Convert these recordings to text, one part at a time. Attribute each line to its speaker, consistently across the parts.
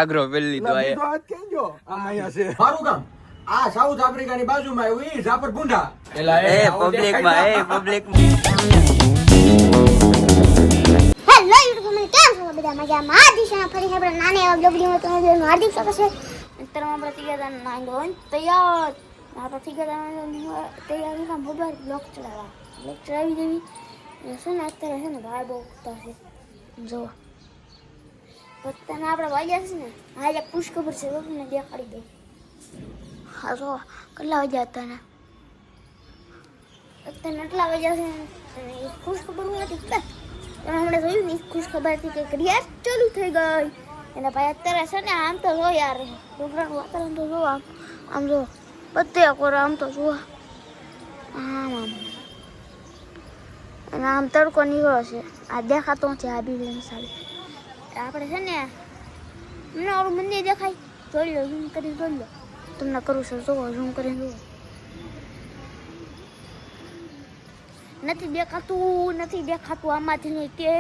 Speaker 1: આગ્રો પેલી તો આયા
Speaker 2: કેમ જો આયા છે
Speaker 3: મારું ગામ આ સાઉથ આફ્રિકાની બાજુમાં આવ્યું ઈ ઝાપર ભૂંડા
Speaker 1: એ પબ્લિક માં
Speaker 4: હેલો યુટ્યુબ ફેમિલી કેમ છો બધા મજામાં આ દિશાના ફરી આપણે નાને એવા બ્લોગ વિડિયો તો હાર્દિક સ્વાગત છે અંતર માં આપણે તૈયાર નાઈ લો તૈયાર આપણે તૈયાર કામ બરાબર બ્લોગ ચડાવી દેવી છે ને અત્યારે છે ને ભાઈ બહુ ઉઠતા છે જો પત્તાના આપણે વાગ્યા છે ને આજે પુશ ખબર છે તમને દેખાડી દઉં હા જો કેટલા વાગ્યા હતા ને અત્યારે એટલા વાગ્યા છે અને એ ખુશ ખબર નથી તમે હમણાં જોયું ને ખુશ ખબર હતી કે ક્રિયા ચાલુ થઈ ગઈ એના ભાઈ અત્યારે છે ને આમ તો જો યાર ડુંગરાનું વાતાવરણ તો જો આમ જો બધે કોર આમ તો જો આમ અને આમ તડકો નીકળ્યો છે આ દેખાતો છે આ બિલ્ડિંગ સારી આપણે છે ને મને ઓલું મંદિર દેખાય જોઈ લો ઝૂમ કરીને જોઈ લો તમને કરું છું જોવો ઝૂમ કરીને જોવો નથી દેખાતું આમાંથી નહીં તે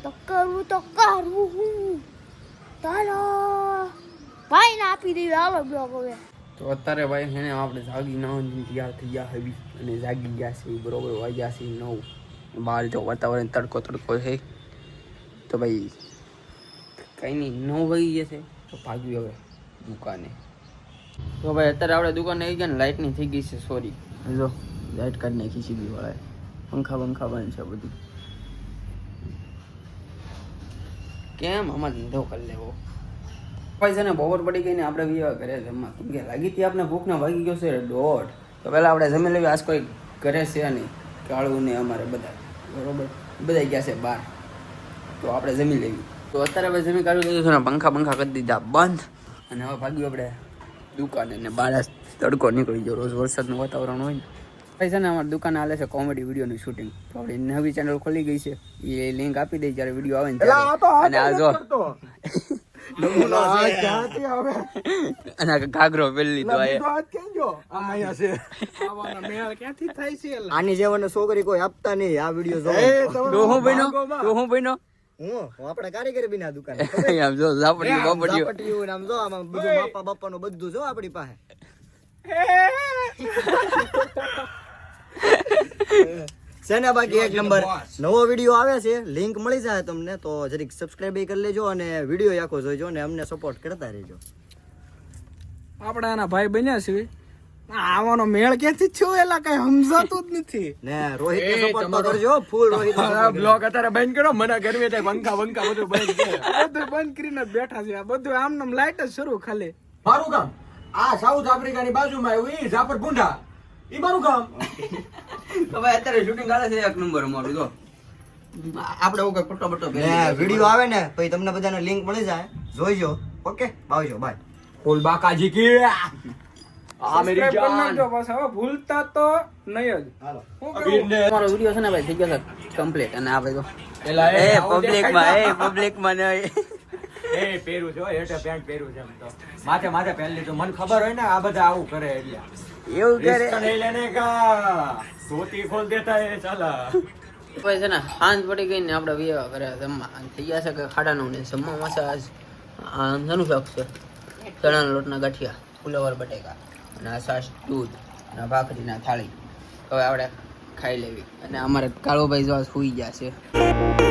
Speaker 4: તો કરવું ચાલો ભાઈ ને આપી દઈએ હાલો બ્લોગ હવે
Speaker 1: તો અત્યારે ભાઈ છે ને આપણે જાગી ના તૈયાર થઈ ગયા હવી અને જાગી ગયા છે બરોબર વાગ્યા છે 9 બહાર જો વાતાવરણ તડકો છે તો ભાઈ કઈ નહીં 9 વાગી ગયા છે તો ભાગ્યું હવે દુકાને તો ભાઈ અત્યારે આપણે દુકાને આવી ગયા ને લાઇટની થઈ ગઈ છે સોરી જો લાઇટ કાઢી નાખી સીધી વાળાએ પંખા બંધ છે બધું કેમ આમાં ધંધો કરી લેવો ભાઈ છે ને બપોર પડી ગઈ ને આપણે વિવાહ ઘરે જમવા કેમ કે લાગી હતી આપણે ભૂખ ના વાગી ગયો છે 1:30 તો પહેલાં આપણે જમી લેવી આજ કોઈ ઘરે છે નહીં કાળું ને અમારે બધા બરોબર બધા ગયા છે બહાર તો આપણે જમી લેવી તો અત્યારે આપણે જમી કાઢી લીધું છે ને પંખા કરી દીધા બંધ અને હવે ભાગ્યું આપણે દુકાને ને બહાર તડકો નીકળી ગયો રોજ વરસાદનું વાતાવરણ હોય ને ભાઈ છે ને અમારી દુકાને હાલે છે કોમેડી વિડીયોનું શૂટિંગ તો આપણી નવી ચેનલ ખોલી ગઈ છે એ લિંક આપી દઈ જ્યારે વિડીયો આવે ને અને આ જો અને ઘાઘરો પેલી તો
Speaker 2: આયા છે આવાના મેળ ક્યાંથી થાય છે
Speaker 3: આની જેવને છોકરી કોઈ આપતા નહીં આ વિડીયો
Speaker 1: તો હું બન્યો
Speaker 3: હું આપણે કારીગર બીના દુકાન
Speaker 1: આમ જો ઝાપડી
Speaker 3: આમ જો આમાં બધું માપા બાપાનું બધું જો આપણી પાસે સેના બાકી એક નંબર નવો વિડીયો આવે છે લિંક મળી જાય તમને તો જરીક સબસ્ક્રાઇબ કરી લેજો અને વિડીયો આખો જોઈજો અને અમને સપોર્ટ કરતા રહેજો
Speaker 2: આપણે આના ભાઈ બન્યા છે આવવાનો મેળ ક્યાંથી થયો એલા કઈ સમજાતું જ નથી
Speaker 3: ને રોહિત ને સપોર્ટ તો કરજો ફૂલ રોહિત
Speaker 2: બ્લોગ અત્યારે બંધ કરો મને ગરમી થાય પંખા બધું બંધ છે બધું બંધ કરીને બેઠા છે આ બધું આમ નામ લાઈટ જ શરૂ ખાલી
Speaker 3: મારું ગામ આ સાઉથ આફ્રિકાની બાજુમાં આવ્યું ઈ ઝાપર ભૂંડા ઈ મારું ગામ
Speaker 1: તો ભાઈ અત્યારે શૂટિંગ હાલે છે એક નંબર અમારું જો આપણે ઓકે ફોટો
Speaker 3: વિડીયો આવે ને પછી તમને બધાને લિંક મળી જાય જોઈજો ઓકે આવજો બાય
Speaker 2: ફૂલ બાકાજી કી આ મેરી જાન જો બસ હવે ભૂલતા તો નહીં જ હાલો
Speaker 1: અમારો વિડીયો છે ને ભાઈ થઈ ગયો છે કમ્પ્લીટ અને આપણે તો પબ્લિકમાં ને
Speaker 3: એ પહેરું છે હેઠે પેન્ટ પહેરું છે તો માથે પહેરી લીધું મને ખબર હોય ને આ બધા આવું કરે એટલે
Speaker 1: એવું કરે
Speaker 3: નહીં લેને કા ધોતી ખોલ દેતા એ ચાલા
Speaker 1: પછી છે ને સાંજ પડી ગઈ ને આપણે વિવાહ કરે જમવા થઈ ગયા છે કે ખાડાનું ને જમવા માસા આજ શાનું શાક છે ચણાના લોટના ગાંઠિયા ફુલાવર બટેકા અને આ છાશ દૂધ અને ભાખરીના થાળી હવે આપણે ખાઈ લેવી અને અમારે કાળુભાઈ જો સુઈ ગયા છે